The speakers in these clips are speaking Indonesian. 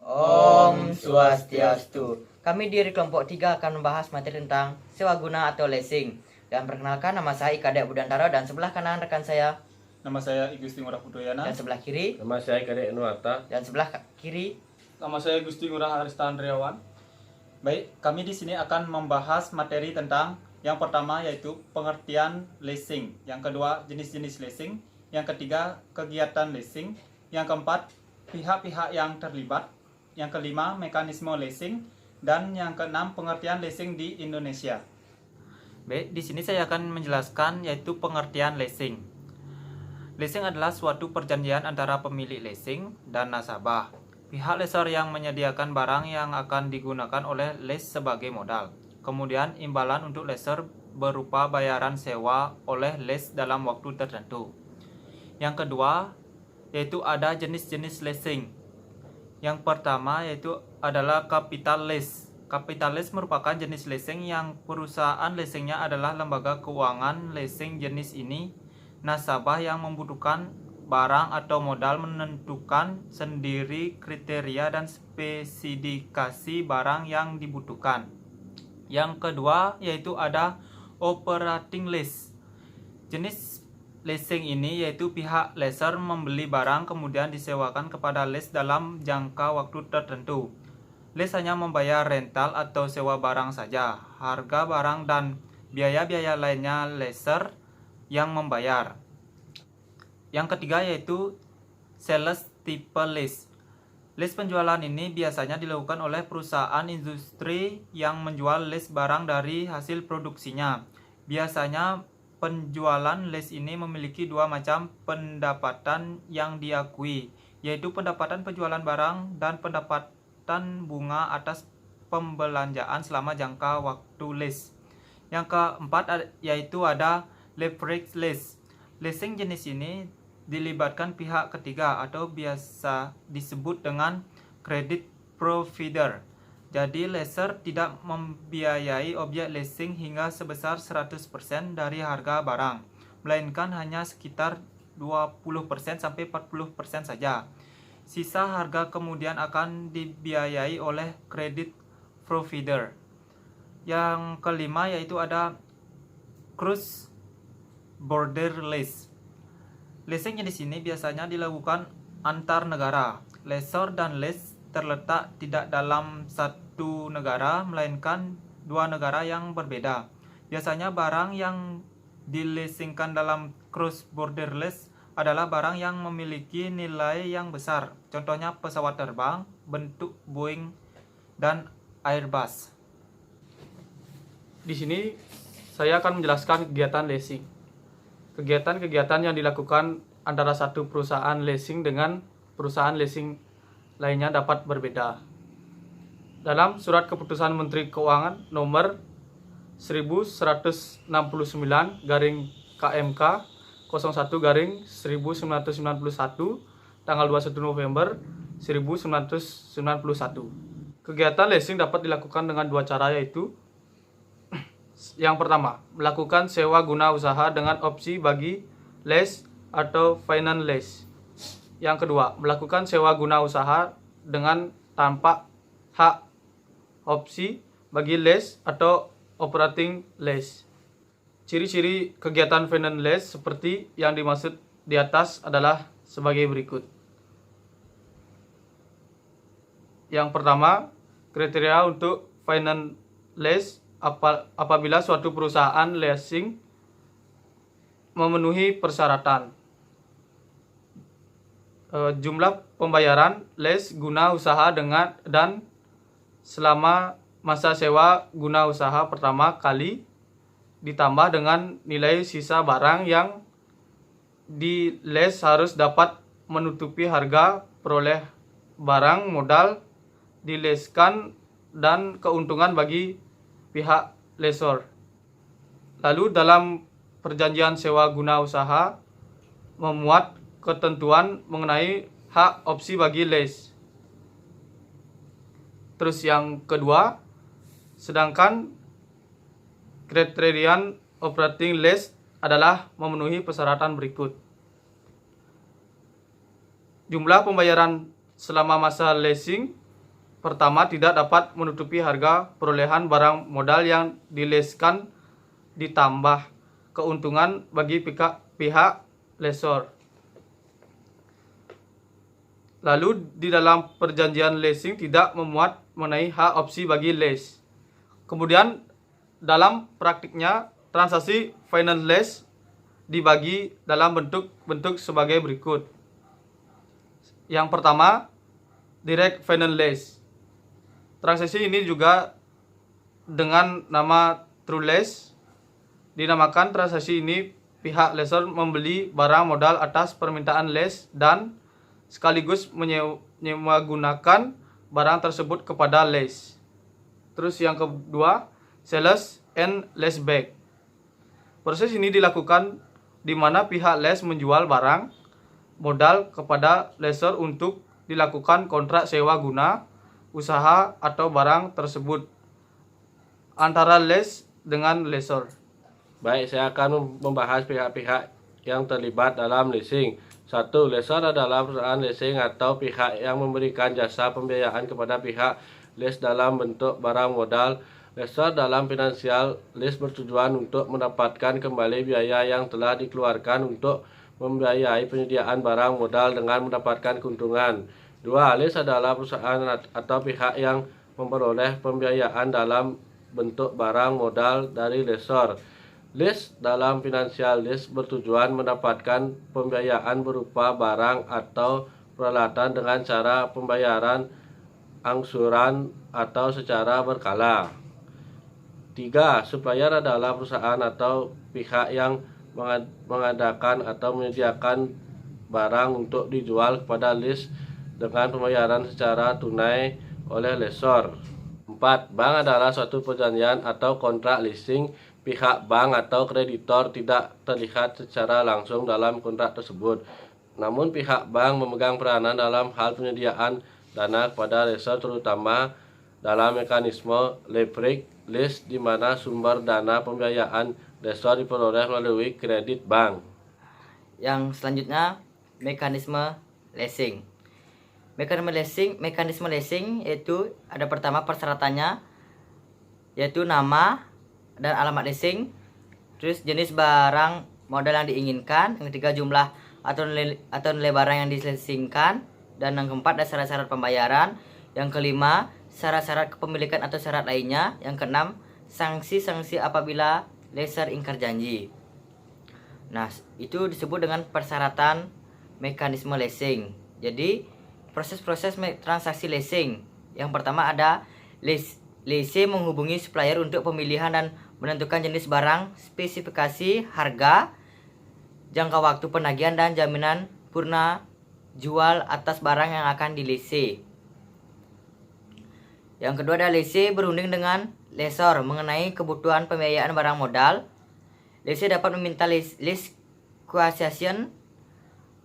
Om Swastiastu. Kami dari kelompok 3 akan membahas materi tentang sewa guna atau leasing. Dan perkenalkan, nama saya Ika Dea Budantara dan sebelah kanan rekan saya. Nama saya Gusti Ngurah Pudoyana. Dan sebelah kiri. Nama saya Kadek Nuarta. Dan sebelah kiri. Nama saya Gusti Ngurah Arista Andriawan. Baik, kami di sini akan membahas materi tentang yang pertama yaitu pengertian leasing, yang kedua jenis-jenis leasing, yang ketiga kegiatan leasing, yang keempat pihak-pihak yang terlibat, yang kelima mekanisme leasing, dan yang keenam pengertian leasing di Indonesia. Baik, di sini saya akan menjelaskan yaitu pengertian leasing. Leasing adalah suatu perjanjian antara pemilik leasing dan nasabah. Pihak lessor yang menyediakan barang yang akan digunakan oleh lease sebagai modal. Kemudian imbalan untuk lessor berupa bayaran sewa oleh lease dalam waktu tertentu. Yang kedua yaitu ada jenis-jenis leasing. Yang pertama yaitu adalah capital lease. Capital lease merupakan jenis leasing yang perusahaan leasingnya adalah lembaga keuangan. Leasing jenis ini nasabah yang membutuhkan barang atau modal menentukan sendiri kriteria dan spesifikasi barang yang dibutuhkan. Yang kedua yaitu ada operating lease. Jenis leasing ini yaitu pihak lessor membeli barang kemudian disewakan kepada lease dalam jangka waktu tertentu. Lease hanya membayar rental atau sewa barang saja. Harga barang dan biaya-biaya lainnya lessor yang membayar. Yang ketiga yaitu sales type lease. Lease penjualan ini biasanya dilakukan oleh perusahaan industri yang menjual lease barang dari hasil produksinya. Biasanya penjualan lease ini memiliki dua macam pendapatan yang diakui, yaitu pendapatan penjualan barang dan pendapatan bunga atas pembelanjaan selama jangka waktu lease. Yang keempat yaitu ada leverage lease. Leasing jenis ini dilibatkan pihak ketiga atau biasa disebut dengan credit provider. Jadi lessor tidak membiayai objek leasing hingga sebesar 100% dari harga barang, melainkan hanya sekitar 20% sampai 40% saja. Sisa harga kemudian akan dibiayai oleh credit provider. Yang kelima yaitu ada cross border lease. Leasing jenis ini biasanya dilakukan antar negara. Lessor dan lease terletak tidak dalam satu negara, melainkan dua negara yang berbeda. Biasanya barang yang dileasingkan dalam cross border lease adalah barang yang memiliki nilai yang besar. Contohnya pesawat terbang bentuk Boeing dan Airbus. Di sini saya akan menjelaskan kegiatan leasing. Kegiatan-kegiatan yang dilakukan antara satu perusahaan leasing dengan perusahaan leasing lainnya dapat berbeda. Dalam Surat Keputusan Menteri Keuangan nomor 1169 KMK 01 1991 tanggal 21 November 1991. Kegiatan leasing dapat dilakukan dengan dua cara, yaitu yang pertama, melakukan sewa guna usaha dengan opsi bagi lease atau finance lease. Yang kedua, melakukan sewa guna usaha dengan tanpa hak opsi bagi lease atau operating lease. Ciri-ciri kegiatan finance lease seperti yang dimaksud di atas adalah sebagai berikut. Yang pertama, kriteria untuk finance lease apabila suatu perusahaan leasing memenuhi persyaratan. Jumlah pembayaran lease guna usaha dan selama masa sewa guna usaha pertama kali ditambah dengan nilai sisa barang yang di lease harus dapat menutupi harga peroleh barang modal dileaskan dan keuntungan bagi pihak lessor. Lalu dalam perjanjian sewa guna usaha memuat ketentuan mengenai hak opsi bagi lease. Terus yang kedua, sedangkan kriteria operating lease adalah memenuhi persyaratan berikut. Jumlah pembayaran selama masa leasing pertama, tidak dapat menutupi harga perolehan barang modal yang dileskan, ditambah keuntungan bagi pihak lesor. Lalu di dalam perjanjian leasing tidak memuat mengenai hak opsi bagi lease. Kemudian dalam praktiknya transaksi finance lease dibagi dalam bentuk sebagai berikut. Yang pertama, direct finance lease. Transaksi ini juga dengan nama true lease. Dinamakan transaksi ini pihak lessor membeli barang modal atas permintaan lease dan sekaligus menyewagunakan barang tersebut kepada lease. Terus yang kedua, sales and leaseback. Proses ini dilakukan di mana pihak lease menjual barang modal kepada lessor untuk dilakukan kontrak sewa guna usaha atau barang tersebut antara lease dengan lessor. Baik, saya akan membahas pihak-pihak yang terlibat dalam leasing. 1. Lessor adalah perusahaan leasing atau pihak yang memberikan jasa pembiayaan kepada pihak lease dalam bentuk barang modal. Lessor dalam finansial lease bertujuan untuk mendapatkan kembali biaya yang telah dikeluarkan untuk membiayai penyediaan barang modal dengan mendapatkan keuntungan. 2. Lease adalah perusahaan atau pihak yang memperoleh pembiayaan dalam bentuk barang modal dari lessor. Lease dalam finansial lease bertujuan mendapatkan pembiayaan berupa barang atau peralatan dengan cara pembayaran angsuran atau secara berkala. 3. Supplier adalah perusahaan atau pihak yang mengadakan atau menyediakan barang untuk dijual kepada lease dengan pembayaran secara tunai oleh lessor. 4. Bank adalah suatu perjanjian atau kontrak leasing. Pihak bank atau kreditor tidak terlihat secara langsung dalam kontrak tersebut. Namun pihak bank memegang peranan dalam hal penyediaan dana kepada lessor, terutama dalam mekanisme leverage lease di mana sumber dana pembiayaan lessor diperoleh melalui kredit bank. Yang selanjutnya, mekanisme leasing. Mekanisme leasing yaitu ada pertama persyaratannya yaitu nama dan alamat leasing, terus jenis barang modal yang diinginkan, yang ketiga jumlah atau nilai barang yang dileasingkan, dan yang keempat ada syarat-syarat pembayaran, yang kelima syarat-syarat kepemilikan atau syarat lainnya, yang keenam sanksi-sanksi apabila lessor ingkar janji. Nah, itu disebut dengan persyaratan mekanisme leasing. Jadi proses-proses transaksi leasing, yang pertama ada lessee menghubungi supplier untuk pemilihan dan menentukan jenis barang, spesifikasi, harga, jangka waktu penagihan, dan jaminan purna jual atas barang yang akan dilese. Yang kedua ada lessee berunding dengan lessor mengenai kebutuhan pembiayaan barang modal. Lessee dapat meminta lease quotation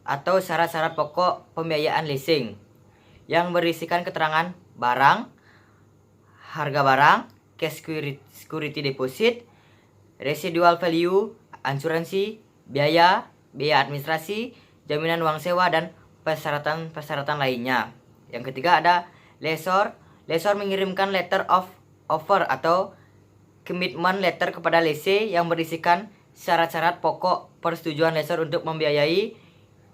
atau syarat-syarat pokok pembiayaan leasing yang berisikan keterangan barang, harga barang, cash security deposit, residual value, asuransi, biaya administrasi, jaminan uang sewa, dan persyaratan lainnya. Yang ketiga ada lessor. Lessor mengirimkan letter of offer atau commitment letter kepada lessee yang berisikan syarat-syarat pokok persetujuan lessor untuk membiayai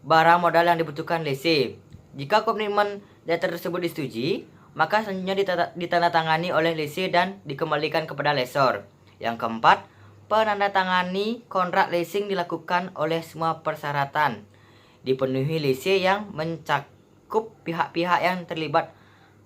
barang modal yang dibutuhkan lessee. Jika komitmen letter tersebut disetujui, maka selanjutnya ditandatangani oleh lessee dan dikembalikan kepada lessor. Yang keempat, penandatangani kontrak leasing dilakukan oleh semua persyaratan dipenuhi lessee yang mencakup pihak-pihak yang terlibat: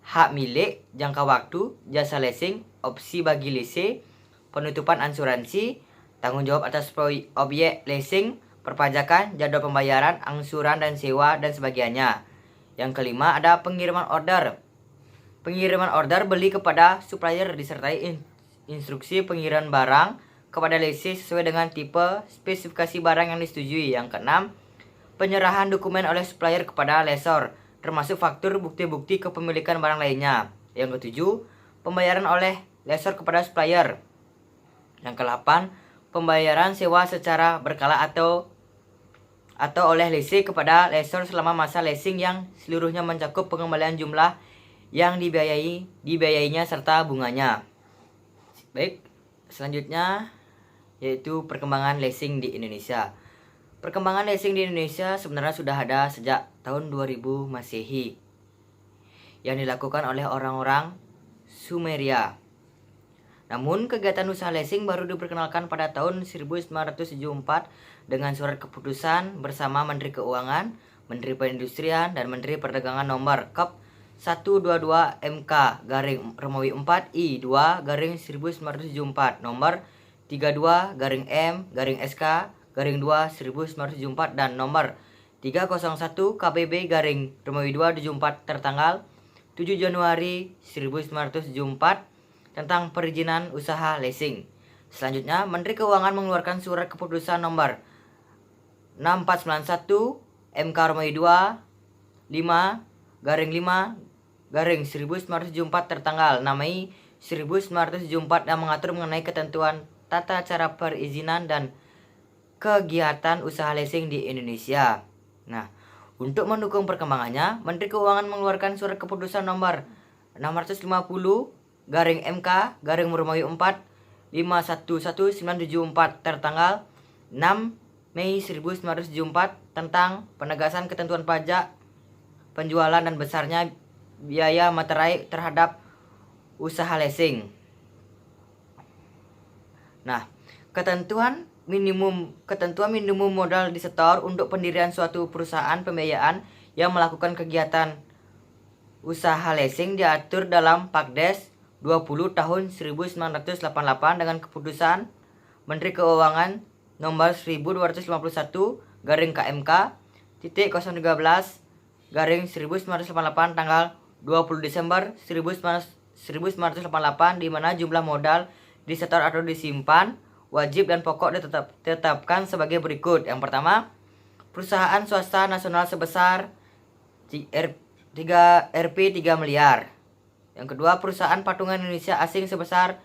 hak milik, jangka waktu, jasa leasing, opsi bagi lessee, penutupan asuransi, tanggung jawab atas objek leasing, perpajakan, jadwal pembayaran, angsuran dan sewa, dan sebagainya. Yang kelima ada pengiriman order. Pengiriman order beli kepada supplier disertai instruksi pengiriman barang kepada lessee sesuai dengan tipe spesifikasi barang yang disetujui. Yang keenam, penyerahan dokumen oleh supplier kepada lessor, termasuk faktur, bukti-bukti kepemilikan barang lainnya. Yang ketujuh, pembayaran oleh lessor kepada supplier. Yang kedelapan, pembayaran sewa secara berkala atau oleh lessee kepada lessor selama masa leasing yang seluruhnya mencakup pengembalian jumlah yang dibiayainya serta bunganya. Baik, selanjutnya yaitu perkembangan leasing di Indonesia. Perkembangan leasing di Indonesia sebenarnya sudah ada sejak tahun 2000 Masehi yang dilakukan oleh orang-orang Sumeria. Namun kegiatan usaha leasing baru diperkenalkan pada tahun 1974 dengan surat keputusan bersama Menteri Keuangan, Menteri Perindustrian, dan Menteri Perdagangan nomor Kep 122 MK garing Romawi 4 I 2 garing 1974 nomor 32 garing M garing SK garing 2 1974 dan nomor 301 KBB garing Romawi 2 74 tertanggal 7 Januari 1974 tentang perizinan usaha leasing. Selanjutnya, Menteri Keuangan mengeluarkan surat keputusan nomor 6491 MK Romawi 2 5 garing 5 garing 1974 tertanggal 6 Mei 1974 yang mengatur mengenai ketentuan tata cara perizinan dan kegiatan usaha leasing di Indonesia. Nah, untuk mendukung perkembangannya, Menteri Keuangan mengeluarkan surat keputusan nomor 650 garing MK garing Romawi 4 511974 tertanggal 6 Mei 1974 tentang penegasan ketentuan pajak penjualan dan besarnya biaya materai terhadap usaha leasing. Nah, ketentuan minimum modal disetor untuk pendirian suatu perusahaan pembiayaan yang melakukan kegiatan usaha leasing diatur dalam Pakdes 20 tahun 1988 dengan keputusan Menteri Keuangan nomor 1251 garing KMK titik 013 garing 1988 tanggal 20 Desember 1988 di mana jumlah modal disetor atau disimpan, wajib dan pokok ditetapkan sebagai berikut. Yang pertama, perusahaan swasta nasional sebesar Rp 3 miliar. Yang kedua, perusahaan patungan Indonesia asing sebesar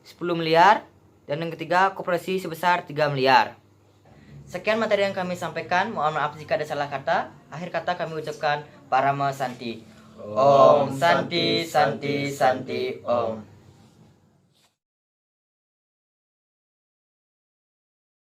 10 miliar. Dan yang ketiga, koperasi sebesar 3 miliar. Sekian materi yang kami sampaikan. Mohon maaf jika ada salah kata. Akhir kata kami ucapkan Parama Santi. Om Santi Santi Santi Om.